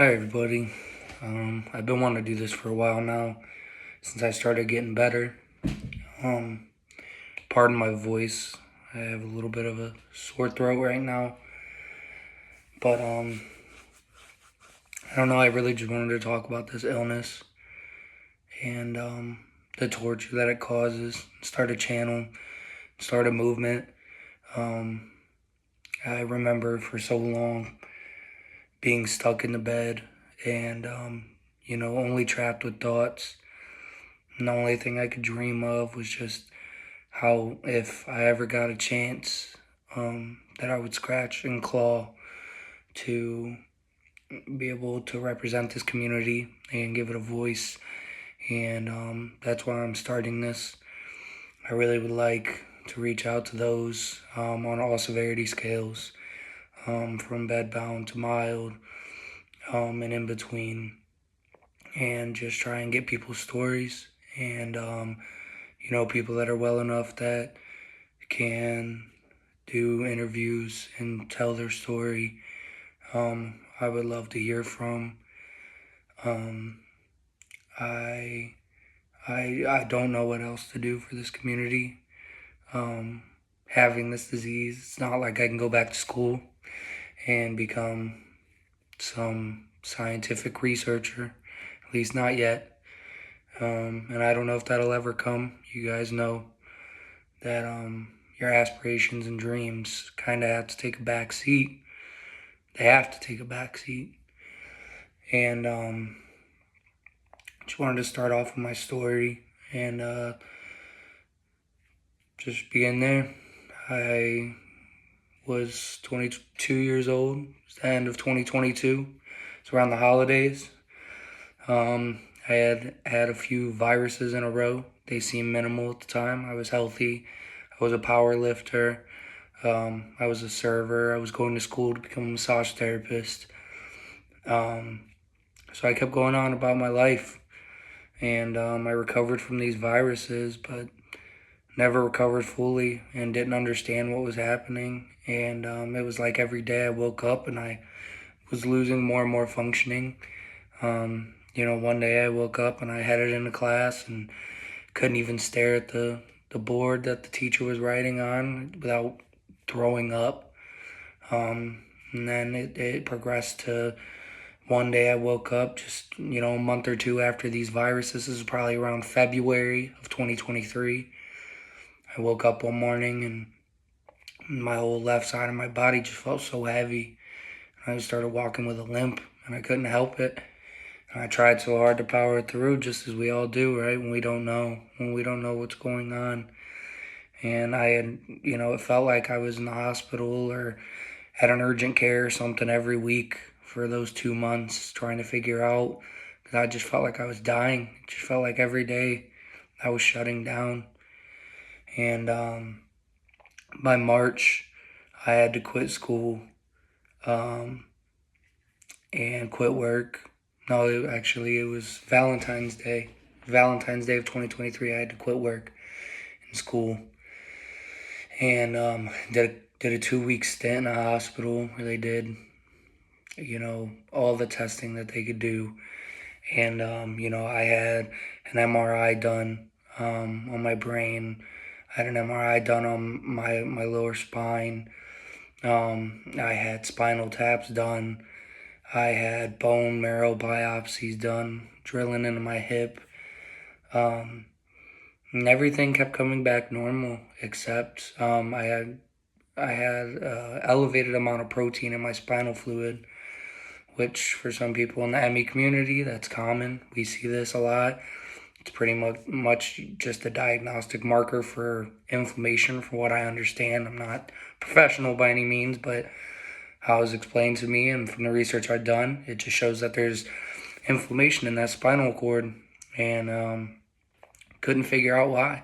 Hi everybody. I've been wanting to do this for a while now, since I started getting better. Um, Pardon my voice. I have a little bit of a sore throat right now, but I don't know. I really just wanted to talk about this illness and the torture that it causes. Start a channel, start a movement. Um, I remember for so long being stuck in the bed and only trapped with thoughts. And the only thing I could dream of was just how if I ever got a chance, that I would scratch and claw to be able to represent this community and give it a voice. And that's why I'm starting this. I really would like to reach out to those on all severity scales, from bedbound to mild, and in between, and just try and get people's stories and people that are well enough that can do interviews and tell their story. I would love to hear from. Um, I, I don't know what else to do for this community. Having this disease, it's not like I can go back to school and become some scientific researcher, at least not yet. And I don't know if that'll ever come. You guys know that your aspirations and dreams kind of have to take a back seat. They have to take a back seat. And just wanted to start off with my story and just begin there. I was 22 years old. It's the end of 2022. It's around the holidays. I had had a few viruses in a row. They seemed minimal at the time. I was healthy. I was a power lifter. I was a server. I was going to school to become a massage therapist. So I kept going on about my life. And I recovered from these viruses, but never recovered fully and didn't understand what was happening. And it was like every day I woke up and I was losing more and more functioning. One day I woke up and I headed into class and couldn't even stare at the board that the teacher was writing on without throwing up. And then it progressed to one day I woke up just, a month or two after these viruses. This is probably around February of 2023. I woke up one morning and my whole left side of my body just felt so heavy. I started walking with a limp and I couldn't help it. And I tried so hard to power it through, just as we all do, right? When we don't know what's going on. And I had, it felt like I was in the hospital or at an urgent care or something every week for those 2 months, trying to figure out, because I just felt like I was dying. It just felt like every day I was shutting down. And by March, I had to quit school and quit work. No, it was Valentine's Day. Valentine's Day of 2023, I had to quit work in school. And did a 2-week stint in a hospital where they did, all the testing that they could do. And, I had an MRI done on my brain. I had an MRI done on my lower spine. I had spinal taps done. I had bone marrow biopsies done, drilling into my hip. And everything kept coming back normal, except I had elevated amount of protein in my spinal fluid, which for some people in the ME community, that's common. We see this a lot. It's pretty much just a diagnostic marker for inflammation, from what I understand. I'm not professional by any means, but how it was explained to me and from the research I've done, it just shows that there's inflammation in that spinal cord, and couldn't figure out why.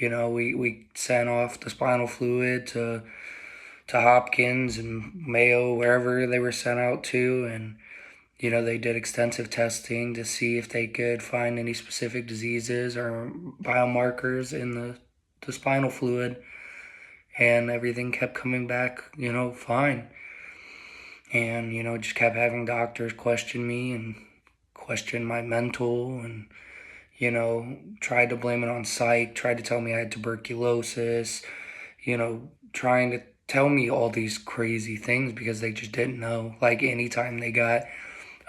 We sent off the spinal fluid to Hopkins and Mayo, wherever they were sent out to, and they did extensive testing to see if they could find any specific diseases or biomarkers in the spinal fluid, and everything kept coming back, fine. And, just kept having doctors question me and question my mental and, tried to blame it on psych, tried to tell me I had tuberculosis, trying to tell me all these crazy things because they just didn't know. Like anytime they got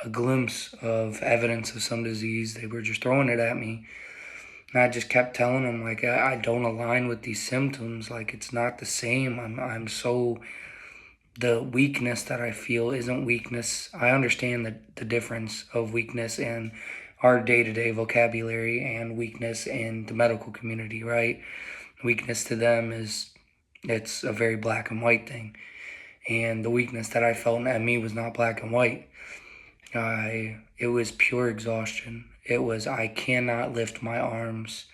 a glimpse of evidence of some disease, they were just throwing it at me. And I just kept telling them, like, I don't align with these symptoms. Like, it's not the same. The weakness that I feel isn't weakness. I understand the difference of weakness in our day-to-day vocabulary and weakness in the medical community, right? Weakness to them it's a very black and white thing. And the weakness that I felt in me was not black and white. It was pure exhaustion. It was, I cannot lift my arms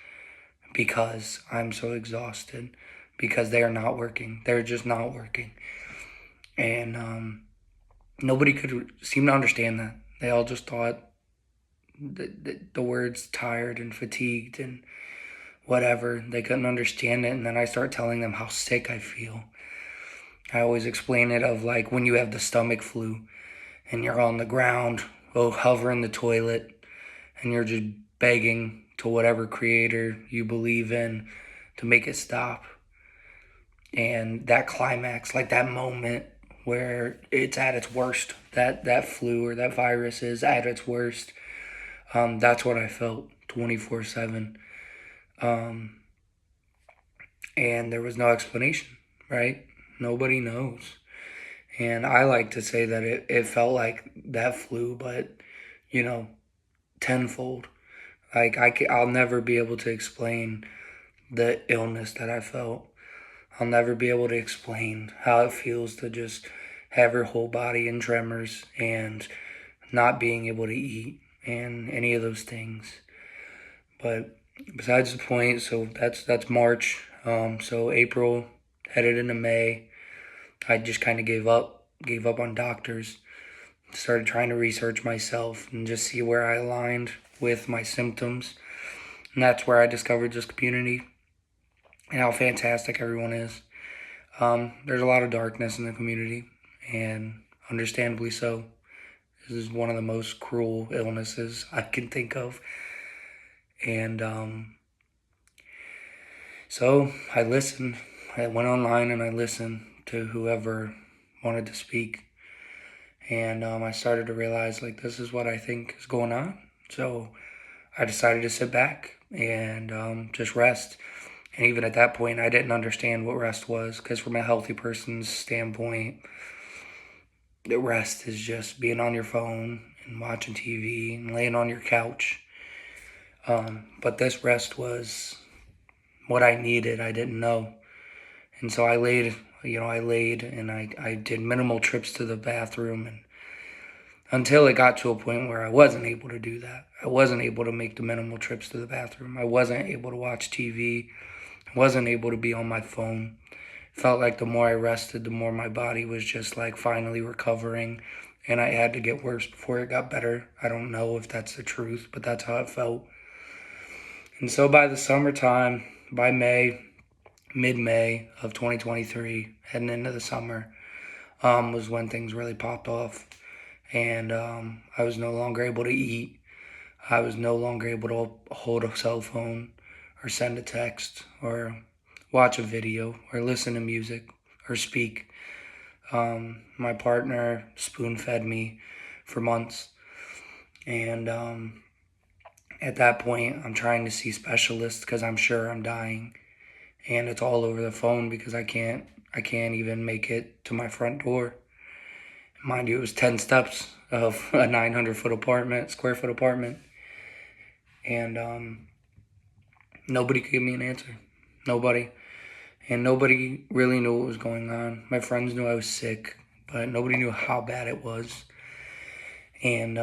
because I'm so exhausted, because they are not working. They're just not working. And nobody could seem to understand that. They all just thought the words tired and fatigued and whatever. They couldn't understand it. And then I start telling them how sick I feel. I always explain it of like when you have the stomach flu and you're on the ground, hovering the toilet, and you're just begging to whatever creator you believe in to make it stop. And that climax, like that moment where it's at its worst, that flu or that virus is at its worst, that's what I felt 24/7. And there was no explanation, right? Nobody knows. And I like to say that it felt like that flu, but, tenfold. Like, I'll never be able to explain the illness that I felt. I'll never be able to explain how it feels to just have your whole body in tremors and not being able to eat and any of those things. But besides the point, so that's March. So April, headed into May, I just kind of gave up on doctors. Started trying to research myself and just see where I aligned with my symptoms. And that's where I discovered this community and how fantastic everyone is. There's a lot of darkness in the community, and understandably so. This is one of the most cruel illnesses I can think of. And so I listened. I went online and I listened to whoever wanted to speak. And I started to realize, like, this is what I think is going on. So I decided to sit back and just rest. And even at that point, I didn't understand what rest was, because from a healthy person's standpoint, the rest is just being on your phone and watching TV and laying on your couch. But this rest was what I needed. I didn't know. And so I laid and I did minimal trips to the bathroom, and until it got to a point where I wasn't able to do that. I wasn't able to make the minimal trips to the bathroom. I wasn't able to watch TV. I wasn't able to be on my phone. Felt like the more I rested, the more my body was just like finally recovering, and I had to get worse before it got better. I don't know if that's the truth, but that's how it felt. And so by the summertime, by mid-May of 2023, heading into the summer, was when things really popped off. And I was no longer able to eat. I was no longer able to hold a cell phone or send a text or watch a video or listen to music or speak. My partner spoon-fed me for months. And at that point, I'm trying to see specialists because I'm sure I'm dying. And it's all over the phone because I can't even make it to my front door. Mind you, it was 10 steps of a 900 square foot apartment. And nobody could give me an answer. Nobody. And nobody really knew what was going on. My friends knew I was sick, but nobody knew how bad it was. And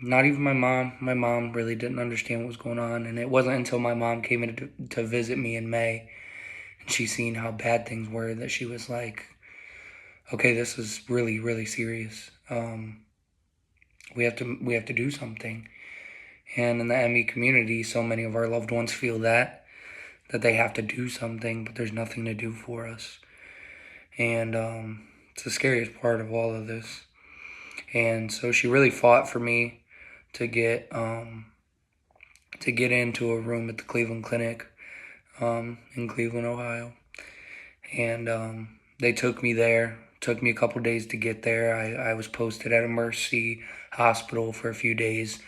not even my mom. My mom really didn't understand what was going on. And it wasn't until my mom came in to visit me in May, and she seen how bad things were, that she was like, okay, this is really, really serious. We have to do something. And in the ME community, so many of our loved ones feel that they have to do something, but there's nothing to do for us. And it's the scariest part of all of this. And so she really fought for me to get into a room at the Cleveland Clinic in Cleveland, Ohio. And they took me there. Took me a couple days to get there. I was posted at a Mercy hospital for a few days,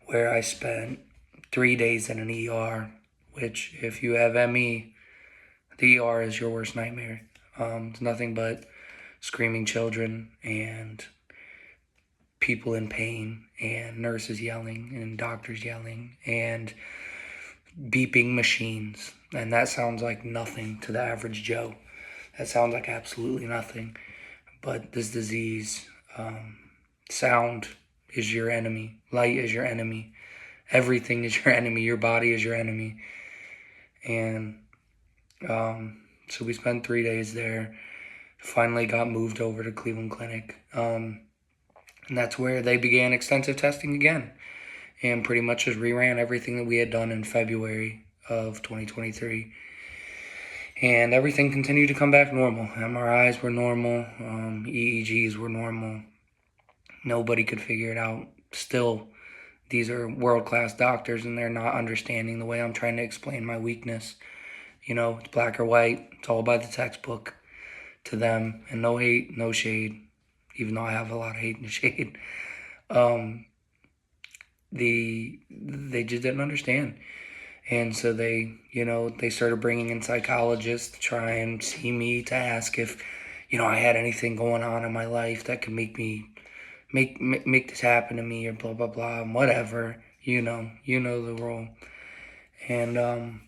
where I spent 3 days in an ER, which, if you have ME, the ER is your worst nightmare. It's nothing but screaming children and people in pain and nurses yelling and doctors yelling and beeping machines. And that sounds like nothing to the average Joe. That sounds like absolutely nothing. But this disease, sound is your enemy. Light is your enemy. Everything is your enemy. Your body is your enemy. And so we spent 3 days there. Finally got moved over to Cleveland Clinic. And that's where they began extensive testing again. And pretty much just reran everything that we had done in February of 2023. And everything continued to come back normal. MRIs were normal. EEGs were normal. Nobody could figure it out. Still, these are world-class doctors, and they're not understanding the way I'm trying to explain my weakness. You know, it's black or white. It's all by the textbook to them. And no hate, no shade, even though I have a lot of hate and shade. They just didn't understand. And so they started bringing in psychologists to try and see me, to ask if, I had anything going on in my life that could make this happen to me, or blah, blah, blah, and whatever. You know the role. And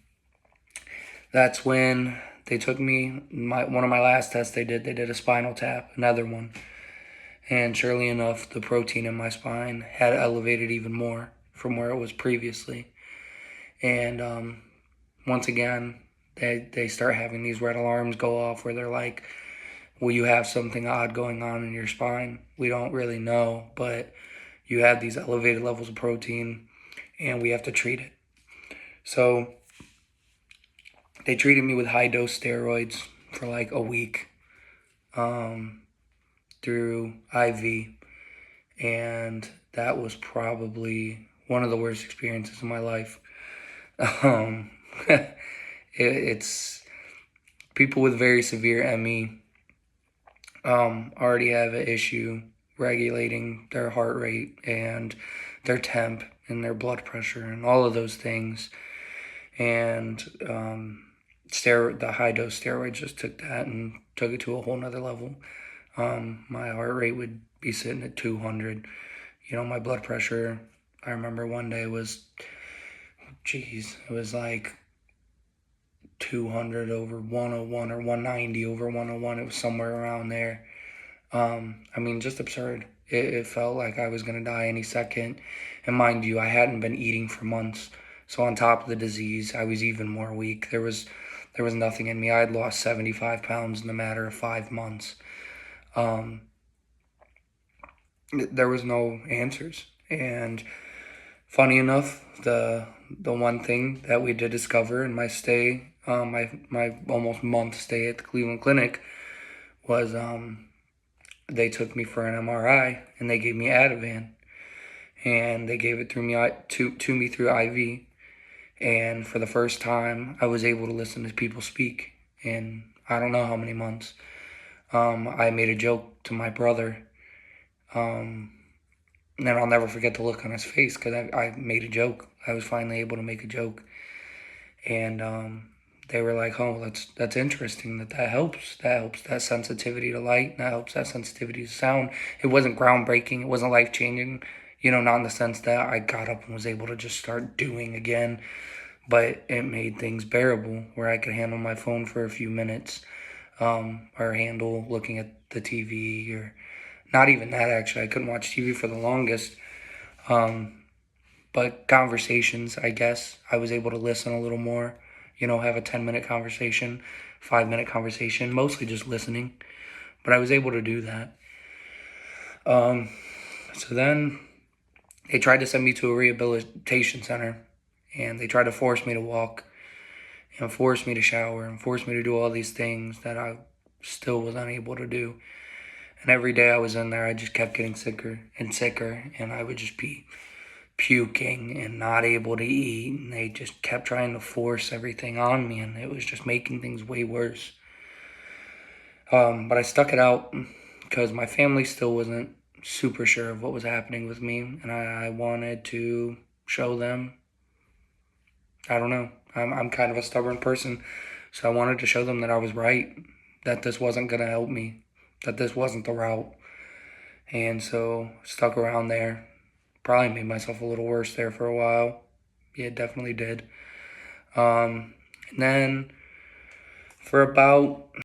that's when they took me, one of my last tests they did a spinal tap, another one. And surely enough, the protein in my spine had elevated even more from where it was previously. And once again, they start having these red alarms go off where they're like, well, you have something odd going on in your spine. We don't really know, but you have these elevated levels of protein, and we have to treat it. So they treated me with high-dose steroids for like a week through IV, and that was probably one of the worst experiences of my life. It's people with very severe ME already have an issue regulating their heart rate and their temp and their blood pressure and all of those things. And the high-dose steroids just took that and took it to a whole nother level. My heart rate would be sitting at 200. My blood pressure, I remember one day was, it was like 200 over 101 or 190 over 101. It was somewhere around there. Just absurd. It felt like I was going to die any second. And mind you, I hadn't been eating for months. So on top of the disease, I was even more weak. There was nothing in me. I had lost 75 pounds in a matter of 5 months. There was no answers. And funny enough, the one thing that we did discover in my stay, my almost month stay at the Cleveland Clinic, was they took me for an MRI and they gave me Ativan, and they gave it to me through IV. And for the first time, I was able to listen to people speak in I don't know how many months. I made a joke to my brother. And I'll never forget the look on his face, because I made a joke. I was finally able to make a joke. And they were like, oh, that's interesting that helps. That helps that sensitivity to light. That helps that sensitivity to sound. It wasn't groundbreaking. It wasn't life-changing. Not in the sense that I got up and was able to just start doing again. But it made things bearable, where I could handle my phone for a few minutes. Or handle looking at the TV, or not even that, actually. I couldn't watch TV for the longest. But conversations, I guess, I was able to listen a little more, have a 10-minute conversation, 5-minute conversation, mostly just listening. But I was able to do that. So then they tried to send me to a rehabilitation center, and they tried to force me to walk and force me to shower and force me to do all these things that I still was unable to do. And every day I was in there, I just kept getting sicker and sicker, and I would just be puking and not able to eat, and they just kept trying to force everything on me, and it was just making things way worse. But I stuck it out because my family still wasn't super sure of what was happening with me, and I wanted to show them. I don't know. I'm kind of a stubborn person, so I wanted to show them that I was right, that this wasn't going to help me, that this wasn't the route. And so stuck around there. Probably made myself a little worse there for a while. Yeah, definitely did. And then for about